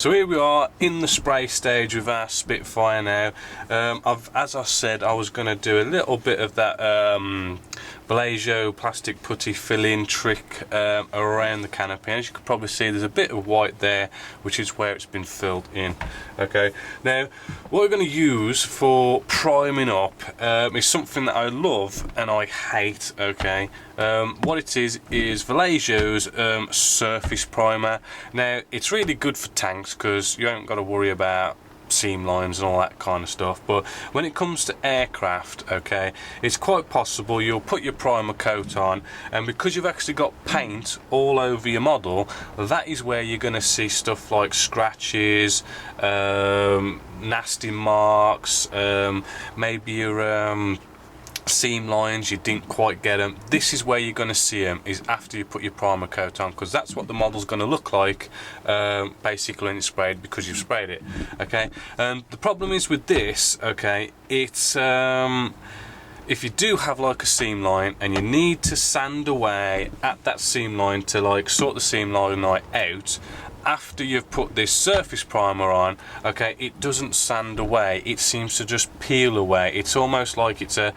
So here we are in the spray stage with our Spitfire now. As I said, I was going to do a little bit of that Vallejos plastic putty fill-in trick around the canopy. As you can probably see, there's a bit of white there, which is where it's been filled in. Okay, now what we're going to use for priming up is something that I love and I hate. Okay, what it is Vallejos surface primer. Now it's really good for tanks because you haven't got to worry about seam lines and all that kind of stuff, but when it comes to aircraft, okay, it's quite possible you'll put your primer coat on, and because you've actually got paint all over your model, that is where you're going to see stuff like scratches, nasty marks, maybe your seam lines, you didn't quite get them. This is where you're going to see them, is after you put your primer coat on, because that's what the model's going to look like basically when it's sprayed, because you've sprayed it. Okay, and the problem is with this, okay, it's if you do have like a seam line and you need to sand away at that seam line to like sort the seam line out, after you've put this surface primer on, okay, it doesn't sand away, it seems to just peel away. It's almost like it's a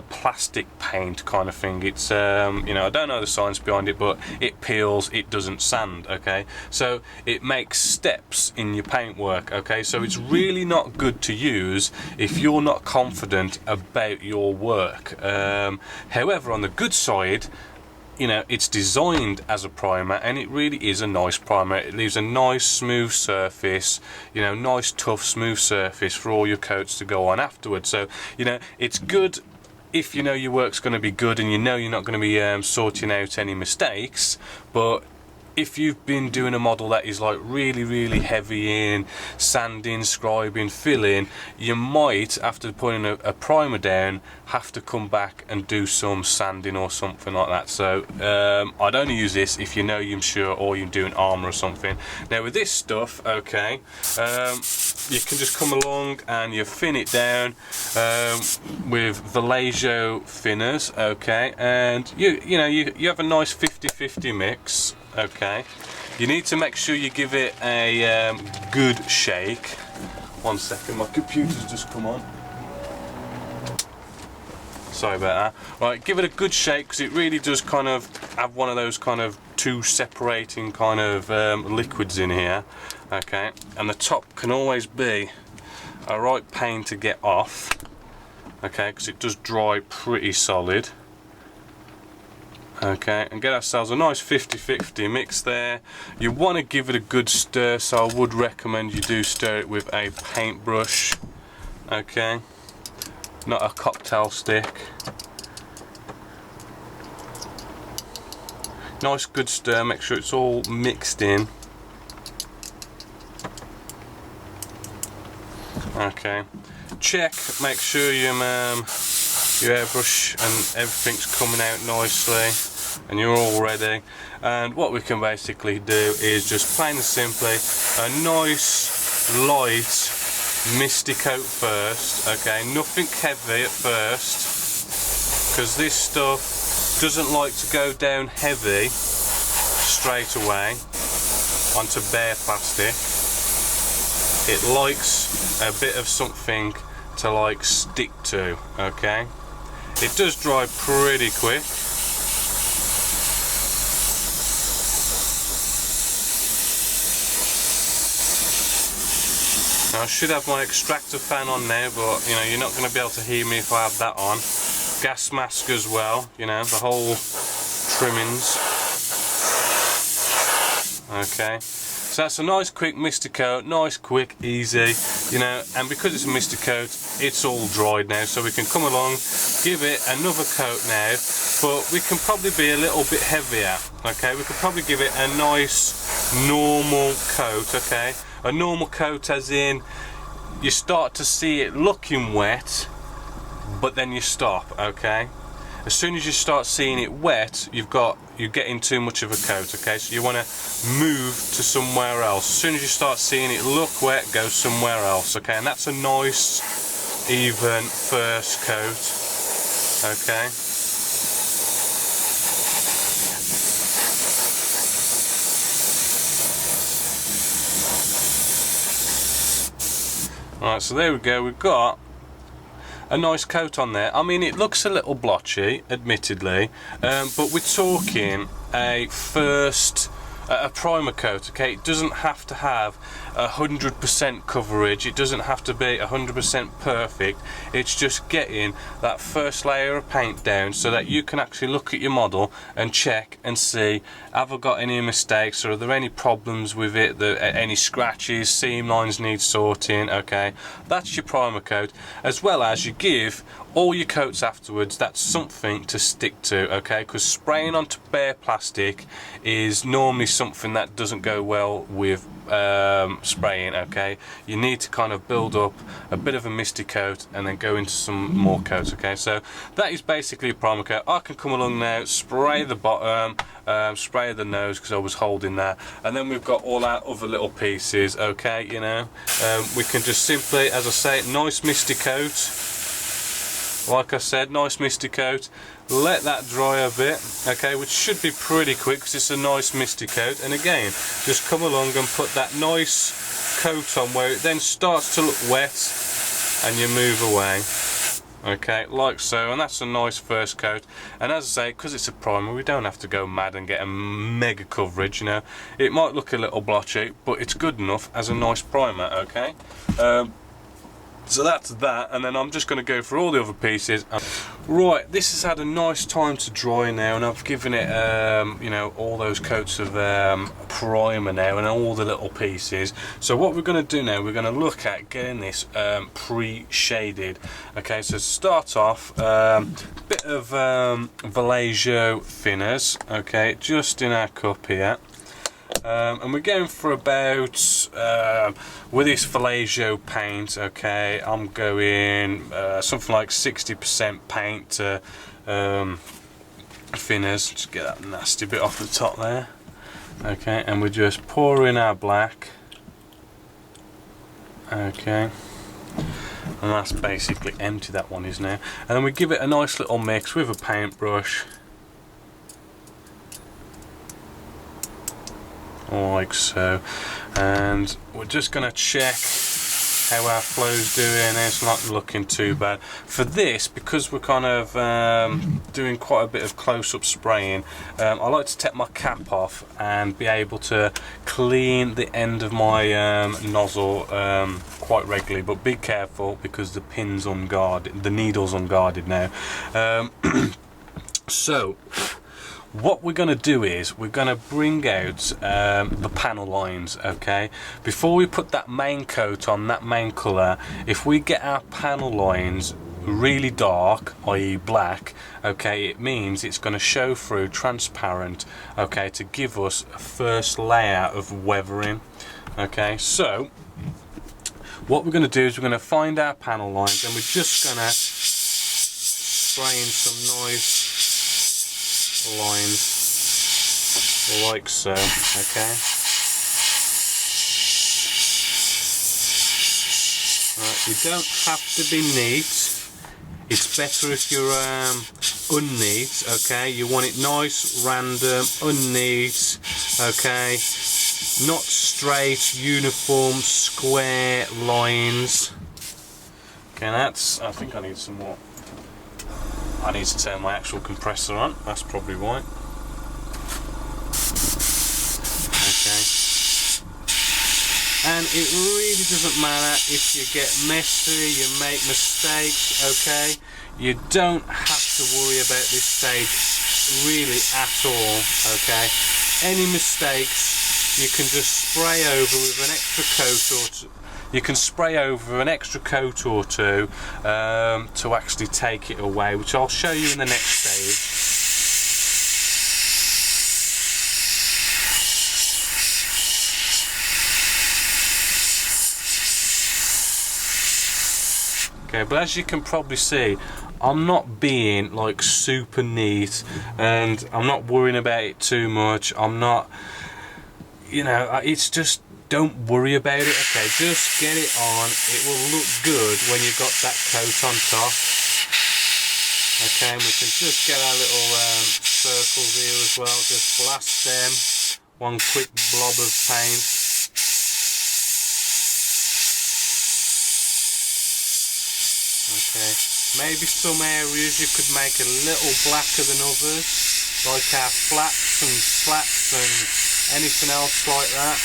plastic paint kind of thing. It's you know, I don't know the science behind it, but it peels, it doesn't sand. Okay, so it makes steps in your paintwork. Okay, so it's really not good to use if you're not confident about your work. However, on the good side, you know, it's designed as a primer and it really is a nice primer. It leaves a nice smooth surface, you know, nice tough smooth surface for all your coats to go on afterwards. So, you know, it's good if you know your work's going to be good and you know you're not going to be sorting out any mistakes. But if you've been doing a model that is like really heavy in sanding, scribing, filling, you might, after putting a primer down, have to come back and do some sanding or something like that. So I'd only use this if you know you're sure, or you're doing armour or something. Now with this stuff, okay, you can just come along and you thin it down with Vallejos thinners, okay, and you know you have a nice 50-50 mix. Okay, you need to make sure you give it a good shake. 1 second, my computer's just come on. Sorry about that. Right, give it a good shake, because it really does kind of have one of those kind of two separating kind of liquids in here. Okay, and the top can always be a right pain to get off. Okay, because it does dry pretty solid. Okay, and get ourselves a nice 50-50 mix there. You want to give it a good stir, so I would recommend you do stir it with a paintbrush. Okay, not a cocktail stick. Nice good stir, make sure it's all mixed in. Okay, check, make sure your airbrush and everything's coming out nicely and you're all ready. And what we can basically do is just plain and simply a nice light misty coat first. Okay, nothing heavy at first, because this stuff doesn't like to go down heavy straight away onto bare plastic. It likes a bit of something to like stick to. Okay, it does dry pretty quick. Now I should have my extractor fan on now, but you know, you're not going to be able to hear me if I have that on. Gas mask as well, you know, the whole trimmings. Okay, so that's a nice quick mister coat, nice quick easy, you know, and because it's a mister coat, it's all dried now, so we can come along, give it another coat now, but we can probably be a little bit heavier. Okay, we could probably give it a nice normal coat. Okay, a normal coat as in you start to see it looking wet, but then you stop. Okay, as soon as you start seeing it wet, you're getting too much of a coat. Okay, so you want to move to somewhere else. As soon as you start seeing it look wet, go somewhere else. Okay, and that's a nice even first coat. Okay, Alright, so there we go, we've got a nice coat on there. I mean, it looks a little blotchy, admittedly, but we're talking a primer coat, okay? It doesn't have to have 100% coverage, it doesn't have to be 100% perfect. It's just getting that first layer of paint down so that you can actually look at your model and check and see, have I got any mistakes, or are there any problems with it, any scratches, seam lines need sorting, okay? That's your primer coat, as well as you give all your coats afterwards that's something to stick to, okay? Because spraying onto bare plastic is normally something that doesn't go well with spraying, okay? You need to kind of build up a bit of a misty coat and then go into some more coats, okay? So that is basically a primer coat. I can come along now, spray the bottom, spray the nose because I was holding that, and then we've got all our other little pieces, okay? You know, we can just simply, as I say, nice misty coat. Like I said, nice misty coat, let that dry a bit, okay, which should be pretty quick because it's a nice misty coat. And again, just come along and put that nice coat on where it then starts to look wet and you move away, okay, like so. And that's a nice first coat. And as I say, because it's a primer, we don't have to go mad and get a mega coverage, you know. It might look a little blotchy, but it's good enough as a nice primer, okay. So that's that, and then I'm just going to go for all the other pieces. Right, this has had a nice time to dry now, and I've given it, you know, all those coats of primer now and all the little pieces. So what we're going to do now, we're going to look at getting this pre-shaded. Okay, so to start off, bit of Vallejo thinners, okay, just in our cup here. And we're going for about, with this Vallejos paint, okay, I'm going something like 60% paint to thinners. Just get that nasty bit off the top there. Okay, and we're just pouring our black. Okay, and that's basically empty, that one is now. And then we give it a nice little mix with a paintbrush. Like so, and we're just going to check how our flow's doing. It's not looking too bad for this, because we're kind of doing quite a bit of close-up spraying. I like to take my cap off and be able to clean the end of my nozzle quite regularly, but be careful because the pin's unguarded, the needle's unguarded now. So what we're going to do is we're going to bring out the panel lines, okay? Before we put that main coat on, that main colour, if we get our panel lines really dark, i.e. black, okay, it means it's going to show through transparent, okay, to give us a first layer of weathering, okay? So what we're going to do is we're going to find our panel lines, and we're just going to spray in some nice lines like so, okay. Right, you don't have to be neat. It's better if you're unneat, okay. You want it nice, random, unneat, okay. Not straight, uniform, square lines. Okay, that's, I think I need some more. I need to turn my actual compressor on, that's probably why. Okay. And it really doesn't matter if you get messy, you make mistakes, okay? You don't have to worry about this stage really at all, okay? Any mistakes, you can just spray over with an extra coat or two. You can spray over an extra coat or two to actually take it away, which I'll show you in the next stage. Okay, but as you can probably see, I'm not being like super neat, and I'm not worrying about it too much. I'm not, you know, it's just, don't worry about it, okay, just get it on. It will look good when you've got that coat on top. Okay, and we can just get our little circles here as well, just blast them, one quick blob of paint. Okay, maybe some areas you could make a little blacker than others, like our flaps and slats and anything else like that.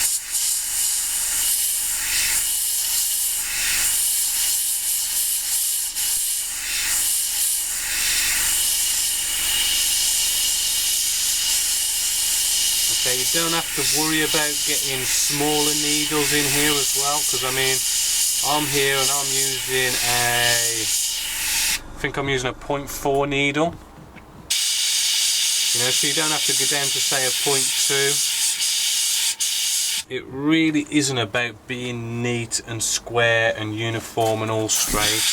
Okay, you don't have to worry about getting smaller needles in here as well, because I mean, I'm here and I'm using I think I'm using a 0.4 needle. You know, so you don't have to go down to say a 0.2. It really isn't about being neat and square and uniform and all straight.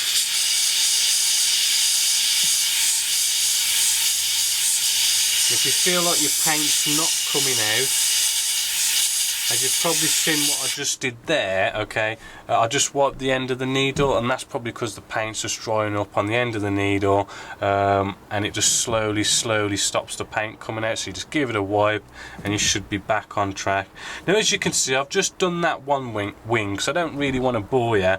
If you feel like your paint's not coming out, as you've probably seen what I just did there, okay, I just wiped the end of the needle, and that's probably because the paint's just drying up on the end of the needle, and it just slowly stops the paint coming out. So you just give it a wipe and you should be back on track. Now, as you can see, I've just done that one wing, so I don't really want to bore you.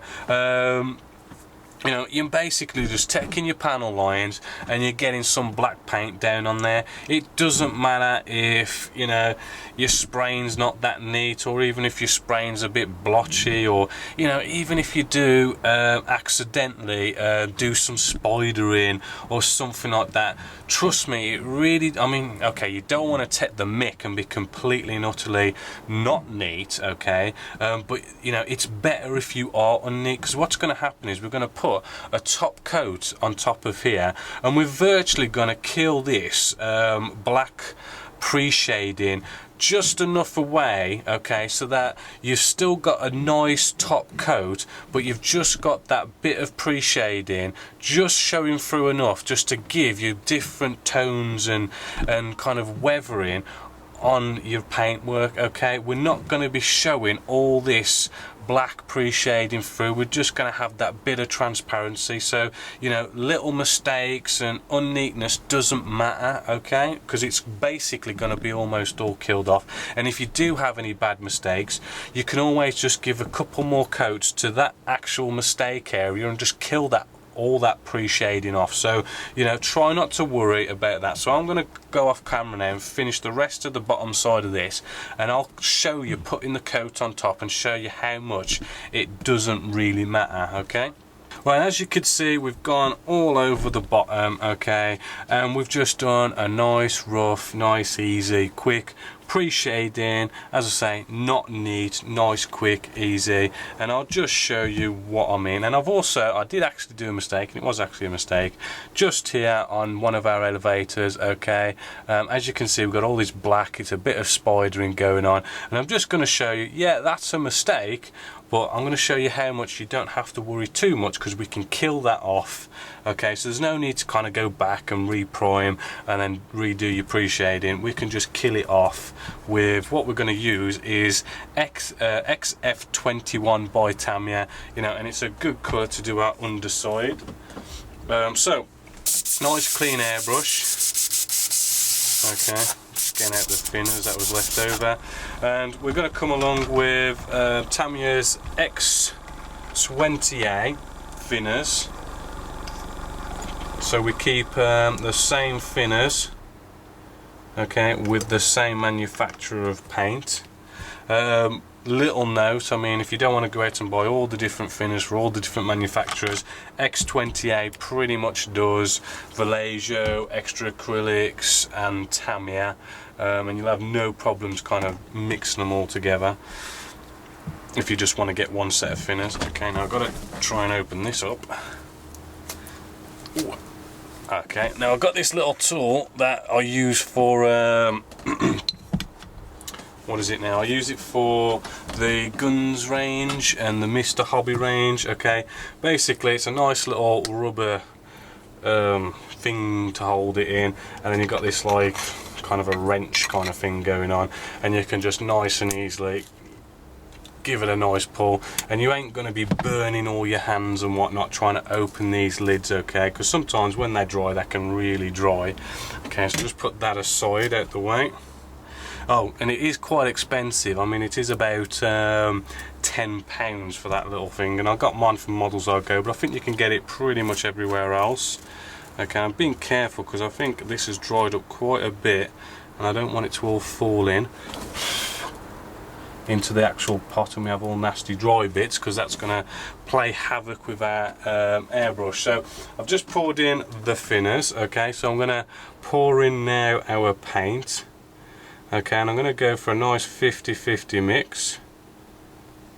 You know, you're basically just taking your panel lines and you're getting some black paint down on there. It doesn't matter if, you know, your spraying's not that neat, or even if your spraying's a bit blotchy, or, you know, even if you do accidentally do some spidering or something like that. Trust me, it really, I mean, okay, you don't want to take the mick and be completely and utterly not neat, okay, but, you know, it's better if you are unneat, because what's going to happen is we're going to put a top coat on top of here, and we're virtually going to kill this black pre-shading just enough away, okay, so that you've still got a nice top coat, but you've just got that bit of pre-shading just showing through enough just to give you different tones and kind of weathering on your paintwork. Okay, we're not going to be showing all this black pre-shading through, we're just going to have that bit of transparency, so, you know, little mistakes and unneatness doesn't matter, okay, because it's basically going to be almost all killed off. And if you do have any bad mistakes, you can always just give a couple more coats to that actual mistake area and just kill that, all that pre-shading off. So, you know, try not to worry about that. So I'm going to go off camera now and finish the rest of the bottom side of this, and I'll show you putting the coat on top and show you how much it doesn't really matter, okay. Well, as you can see, we've gone all over the bottom, okay, and we've just done a nice rough, nice easy quick pre-shading, as I say, not neat, nice, quick, easy. And I'll just show you what I mean. And I did actually do a mistake, and it was actually a mistake just here on one of our elevators, okay. As you can see, we've got all this black, it's a bit of spidering going on, and I'm just going to show you, yeah, that's a mistake, but I'm going to show you how much you don't have to worry too much, because we can kill that off, okay. So there's no need to kind of go back and re-prime and then redo your pre-shading. We can just kill it off with what we're going to use is XF21 by Tamiya, you know, and it's a good colour to do our underside. So nice clean airbrush, okay, getting out the thinners that was left over, and we're going to come along with Tamiya's X20A thinners. So we keep the same thinners, okay, with the same manufacturer of paint. Little note, I mean, if you don't want to go out and buy all the different thinners for all the different manufacturers, X20A pretty much does Vallejos, extra acrylics and Tamiya, and you'll have no problems kind of mixing them all together if you just want to get one set of thinners. Okay, now I've got to try and open this up. Ooh. Okay, now I've got this little tool that I use for what is it now? I use it for the guns range and the Mr. Hobby range, okay. Basically it's a nice little rubber thing to hold it in, and then you've got this like kind of a wrench kind of thing going on, and you can just nice and easily give it a nice pull, and you ain't going to be burning all your hands and whatnot trying to open these lids, okay, because sometimes when they dry they can really dry. Okay, so just put that aside out the way. Oh, and it is quite expensive. I mean, it is about £10 £10 for that little thing, and I got mine from Models I Go, but I think you can get it pretty much everywhere else. Okay, I'm being careful because I think this has dried up quite a bit and I don't want it to all fall into the actual pot and we have all nasty dry bits, because that's going to play havoc with our airbrush. So I've just poured in the thinners. Okay, so I'm going to pour in now our paint. Okay, and I'm going to go for a nice 50-50 mix.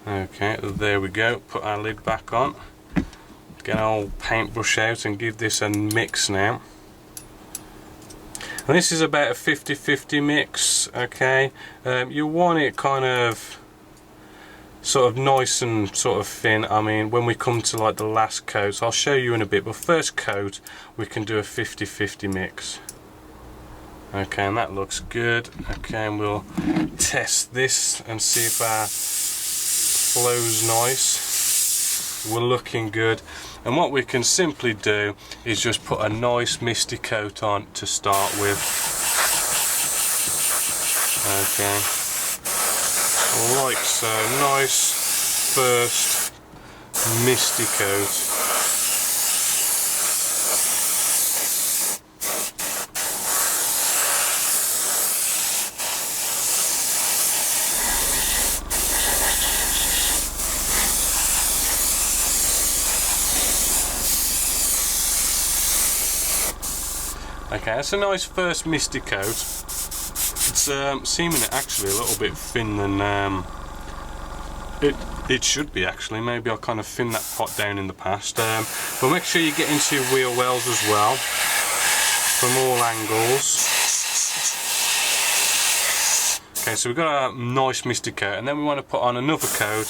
Okay, there we go. Put our lid back on. Get our old paintbrush out and give this a mix now. And this is about a 50-50 mix. Okay, you want it kind of sort of nice and sort of thin. I mean, when we come to like the last coats, I'll show you in a bit, but first coat we can do a 50-50 mix. Okay, and that looks good. Okay, and we'll test this and see if our flow's nice. We're looking good, and what we can simply do is just put a nice misty coat on to start with. Okay, like so. Nice first misty coat. Okay, that's a nice first misty coat. It's seeming actually a little bit thin than it should be actually. Maybe I kind of thinned that pot down in the past. But make sure you get into your wheel wells as well from all angles. Okay, so we've got a nice misty coat, and then we want to put on another coat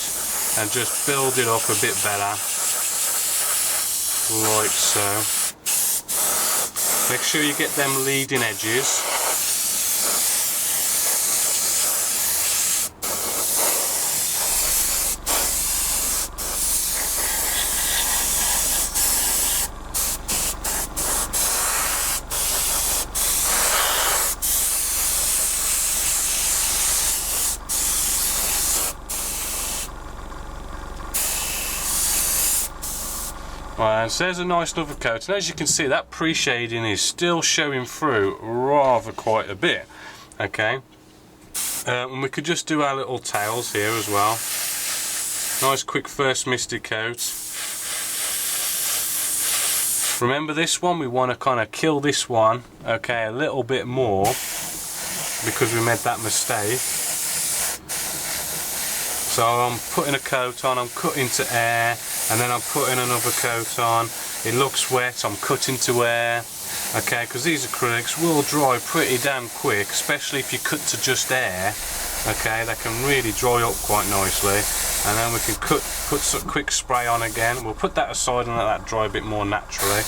and just build it up a bit better, like so. Make sure you get them leading edges. Right, so there's a nice another coat, and as you can see, that pre-shading is still showing through rather quite a bit. Okay, and we could just do our little tails here as well. Nice quick first misty coat. Remember this one, we want to kind of kill this one, okay, a little bit more because we made that mistake. So I'm putting a coat on, I'm cutting to air, and then I'm putting another coat on. It looks wet, I'm cutting to air. Okay, because these acrylics will dry pretty damn quick, especially if you cut to just air. Okay, they can really dry up quite nicely. And then we can put some quick spray on again. We'll put that aside and let that dry a bit more naturally.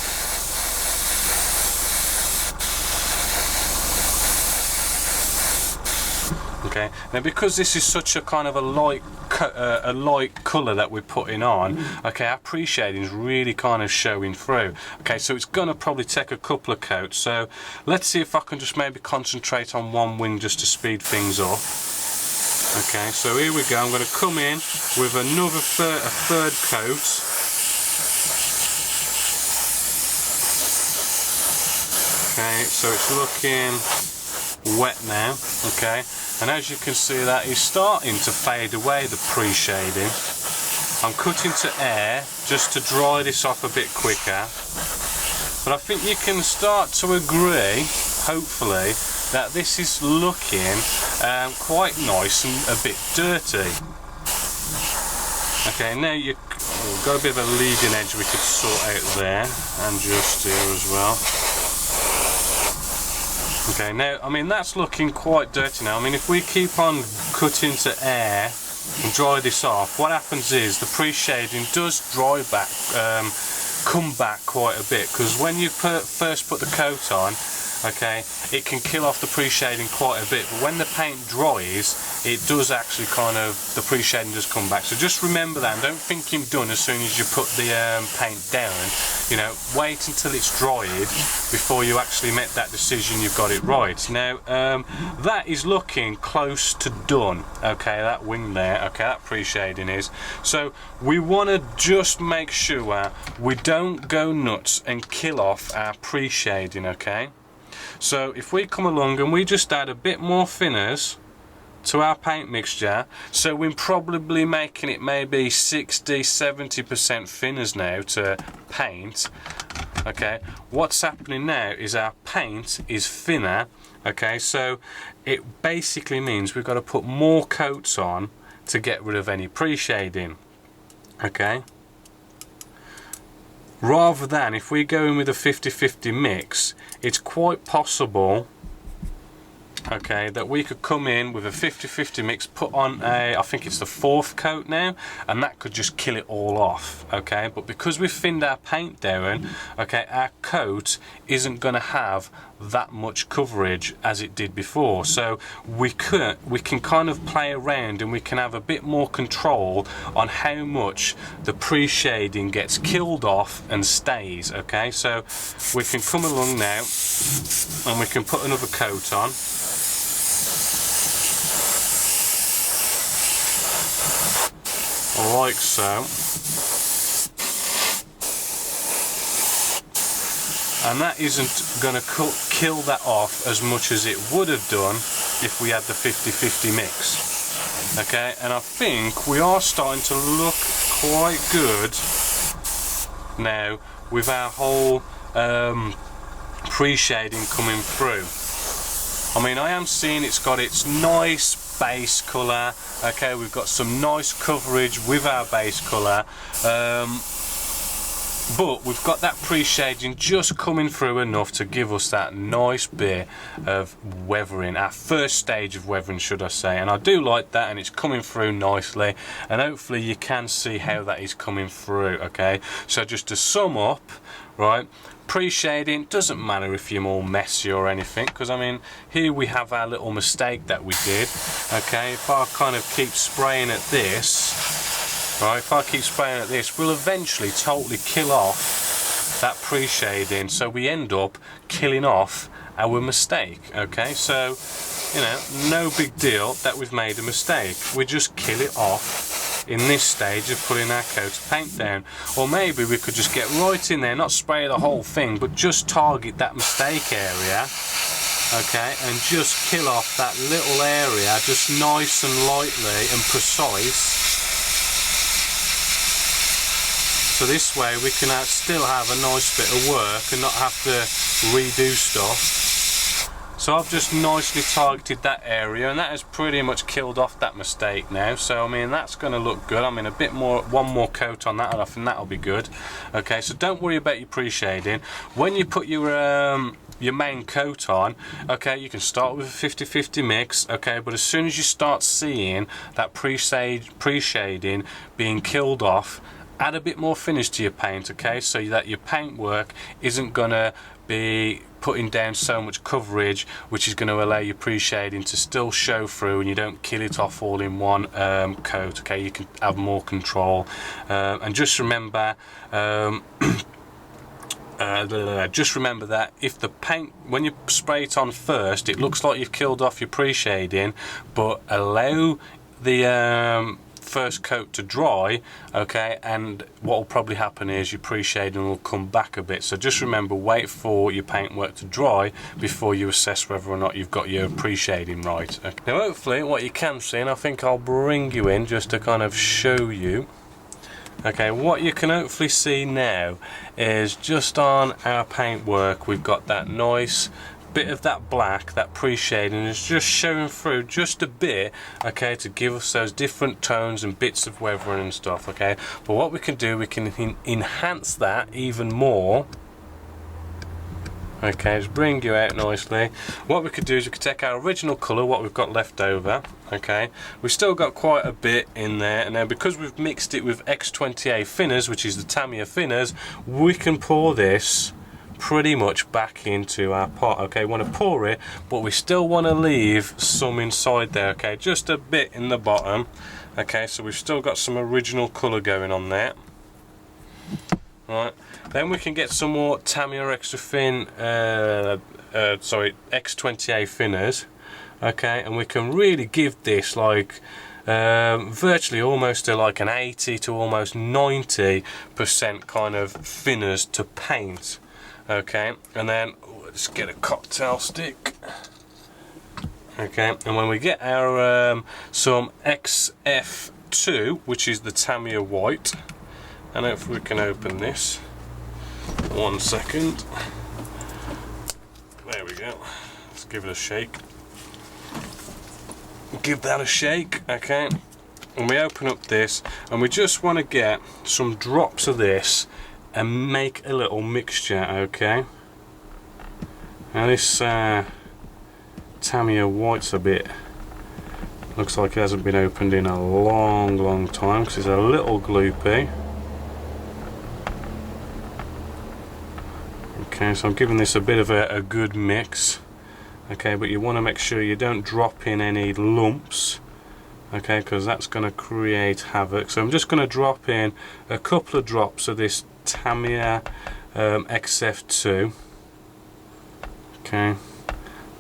Okay, now because this is such a kind of a light colour that we're putting on, okay, our pre-shading is really kind of showing through. Okay, so it's gonna probably take a couple of coats. So let's see if I can just maybe concentrate on one wing just to speed things up. Okay, so here we go. I'm going to come in with another a third coat. Okay, so it's looking wet now. Okay, and as you can see, that is starting to fade away, the pre-shading. I'm cutting to air just to dry this off a bit quicker. But I think you can start to agree, hopefully, that this is looking quite nice and a bit dirty. Okay, now you've got a bit of a leading edge we could sort out there, and just here as well. Okay, now, I mean, that's looking quite dirty now. I mean, if we keep on cutting to air and dry this off, what happens is the pre-shading does dry back, come back quite a bit, because when you first put the coat on, okay, it can kill off the pre-shading quite a bit, but when the paint dries, it does actually kind of, the pre-shading does come back. So just remember that, and don't think you're done as soon as you put the paint down. You know, wait until it's dried before you actually make that decision you've got it right. Now, that is looking close to done, okay, that wing there, okay, that pre-shading is. So we want to just make sure we don't go nuts and kill off our pre-shading, okay. So if we come along and we just add a bit more thinners to our paint mixture, so we're probably making it maybe 60-70% thinners now to paint, okay, what's happening now is our paint is thinner, okay, so it basically means we've got to put more coats on to get rid of any pre-shading, okay. Rather than, if we go in with a 50-50 mix, it's quite possible, okay, that we could come in with a 50-50 mix, put on a, I think it's the 4th coat now, and that could just kill it all off, okay. But because we've thinned our paint down, okay, our coat isn't going to have that much coverage as it did before, so we can kind of play around and we can have a bit more control on how much the pre-shading gets killed off and stays, okay. So we can come along now and we can put another coat on, like so, and that isn't going to kill that off as much as it would have done if we had the 50-50 mix, okay. And I think we are starting to look quite good now with our whole pre-shading coming through. I mean, I am seeing it's got its nice base colour, okay, we've got some nice coverage with our base colour, but we've got that pre-shading just coming through enough to give us that nice bit of weathering, our first stage of weathering, should I say, and I do like that, and it's coming through nicely, and hopefully you can see how that is coming through, okay. So just to sum up, right, pre-shading doesn't matter if you're all messy or anything, because I mean, here we have our little mistake that we did, okay. If I kind of keep spraying at this, right, if I keep spraying at this, we'll eventually totally kill off that pre-shading, so we end up killing off our mistake, okay. So, you know, no big deal that we've made a mistake, we just kill it off in this stage of putting our coat of paint down. Or maybe we could just get right in there, not spray the whole thing, but just target that mistake area, okay, and just kill off that little area just nice and lightly and precise. So this way we can still have a nice bit of work and not have to redo stuff. So I've just nicely targeted that area, and that has pretty much killed off that mistake now. So I mean, that's going to look good. I mean, a bit more, one more coat on that, and I think that'll be good. Okay, so don't worry about your pre-shading. When you put your main coat on, okay, you can start with a 50-50 mix, okay, but as soon as you start seeing that pre-shading being killed off, add a bit more finish to your paint, okay, so that your paint work isn't gonna be putting down so much coverage, which is going to allow your pre-shading to still show through and you don't kill it off all in one coat, okay. You can have more control, and just remember just remember that if the paint, when you spray it on first, it looks like you've killed off your pre-shading, but allow the first coat to dry, okay, and what will probably happen is your pre-shading will come back a bit. So just remember, wait for your paintwork to dry before you assess whether or not you've got your pre-shading right, okay. Now hopefully what you can see, and I think I'll bring you in just to kind of show you, okay, what you can hopefully see now is just on our paintwork we've got that nice bit of that black, that pre-shading is just showing through just a bit, okay, to give us those different tones and bits of weathering and stuff, okay. But what we can do, we can enhance that even more, okay, just bring you out nicely. What we could do is we could take our original colour, what we've got left over, okay, we've still got quite a bit in there, and then because we've mixed it with X28 thinners, which is the Tamiya thinners, we can pour this pretty much back into our pot. Okay, we want to pour it, but we still want to leave some inside there. Okay, just a bit in the bottom. Okay, so we've still got some original colour going on there. Right, then we can get some more Tamiya extra thin, sorry, X28 thinners. Okay, and we can really give this like virtually almost to like an 80 to almost 90% kind of thinners to paint. Okay, and then let's get a cocktail stick. Okay, and when we get our some XF2, which is the Tamiya white, and if we can open this, 1 second. There we go. Let's give it a shake. Give that a shake. Okay, and we open up this, and we just want to get some drops of this and make a little mixture. Okay, now this Tamiya white's a bit, looks like it hasn't been opened in a long time because it's a little gloopy. Okay, so I'm giving this a bit of a good mix. Okay, but you want to make sure you don't drop in any lumps. Okay, because that's going to create havoc. So I'm just going to drop in a couple of drops of this Tamiya XF2. Okay,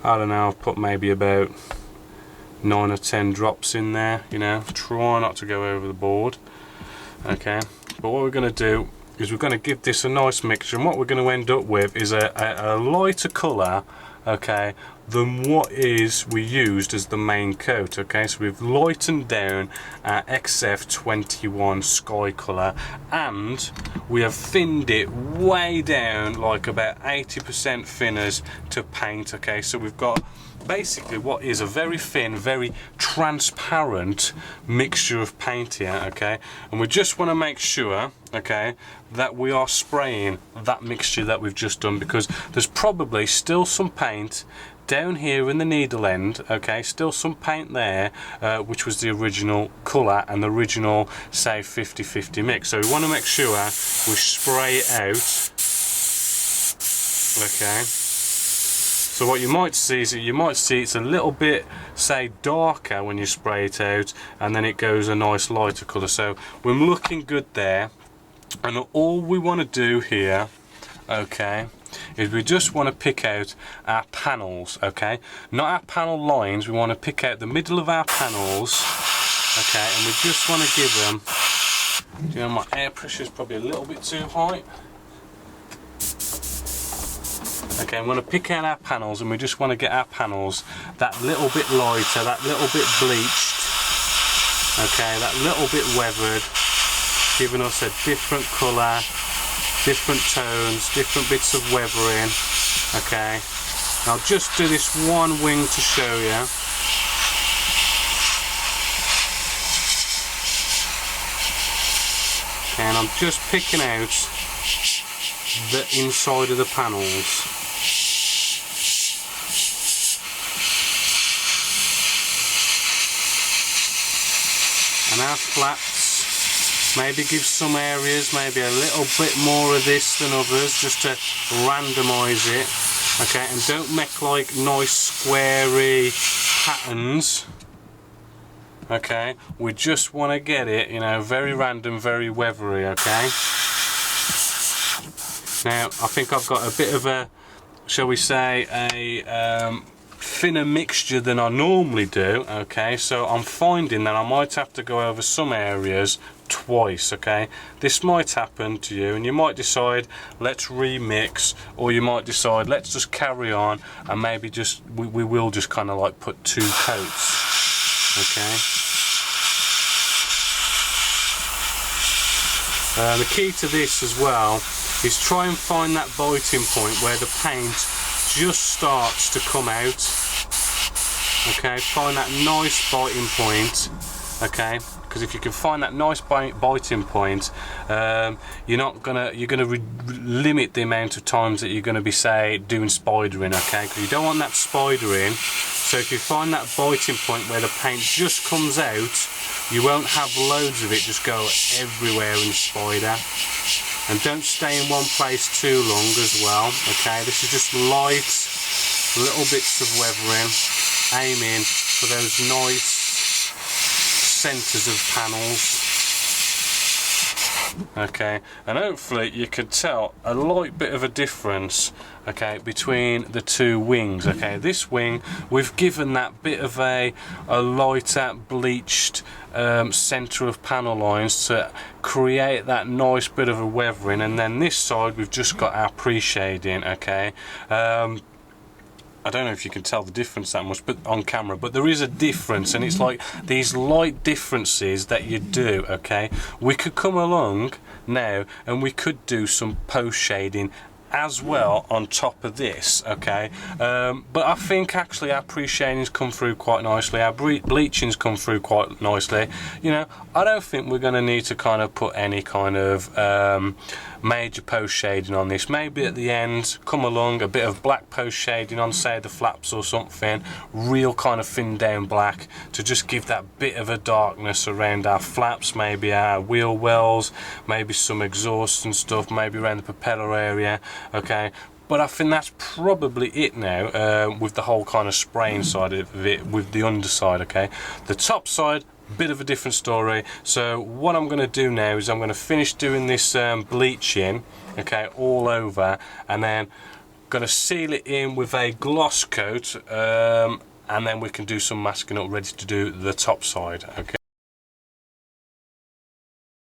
I don't know, I've put maybe about 9 or 10 drops in there, you know, try not to go over the board. Okay, but what we're going to do is we're going to give this a nice mixture, and what we're going to end up with is a lighter colour, okay, than what is we used as the main coat. Okay, so we've lightened down our XF21 sky colour, and we have thinned it way down, like about 80% thinners to paint. Okay, so we've got basically what is a very thin, very transparent mixture of paint here. Okay, and we just want to make sure, okay, that we are spraying that mixture that we've just done, because there's probably still some paint down here in the needle end. Okay, still some paint there, which was the original colour and the original, say, 50-50 mix. So we want to make sure we spray it out. Okay, so what you might see is that you might see it's a little bit, say, darker when you spray it out, and then it goes a nice lighter colour. So we're looking good there, and all we want to do here, okay, is we just want to pick out our panels. Okay, not our panel lines, we want to pick out the middle of our panels. Okay, and we just want to give them, you know, my air pressure is probably a little bit too high. Okay, I'm going to pick out our panels, and we just want to get our panels that little bit lighter, that little bit bleached, okay, that little bit weathered, giving us a different colour, different tones, different bits of weathering. Okay, I'll just do this one wing to show you. Okay, and I'm just picking out the inside of the panels. And our flats, maybe give some areas maybe a little bit more of this than others, just to randomise it. Okay, and don't make like nice squarey patterns. Okay, we just want to get it, you know, very random, very weathery. Okay, now I think I've got a bit of a, shall we say, a thinner mixture than I normally do. Okay, so I'm finding that I might have to go over some areas twice. Okay, this might happen to you, and you might decide let's remix, or you might decide let's just carry on and maybe just we will just kind of like put 2 coats. Okay, the key to this as well is try and find that biting point where the paint just starts to come out. Okay, find that nice biting point. Okay, because if you can find that nice biting point, you're gonna limit the amount of times that you're gonna be, say, doing spidering. Okay, because you don't want that spidering. So if you find that biting point where the paint just comes out, you won't have loads of it just go everywhere in the spider. and don't stay in one place too long as well. Okay, this is just light little bits of weathering, aiming for those nice centres of panels. Okay, and hopefully you can tell a light bit of a difference, okay, between the two wings. Okay, this wing we've given that bit of a lighter bleached centre of panel lines to create that nice bit of a weathering, and then this side we've just got our pre-shading. Okay, I don't know if you can tell the difference that much but on camera, but there is a difference, and it's like these light differences that you do. Okay, we could come along now and we could do some post shading as well on top of this. Okay, but I think actually our pre-shadings come through quite nicely, our bleachings come through quite nicely. You know, I don't think we're going to need to kind of put any kind of major post shading on this. Maybe at the end come along a bit of black post shading on, say, the flaps or something, real kind of thin down black to just give that bit of a darkness around our flaps, maybe our wheel wells, maybe some exhaust and stuff, maybe around the propeller area. Okay, but I think that's probably it now, with the whole kind of spraying side of it, with the underside. Okay, the top side, bit of a different story. So what I'm going to do now is I'm going to finish doing this bleaching, okay, all over, and then going to seal it in with a gloss coat, and then we can do some masking up, ready to do the top side. Okay.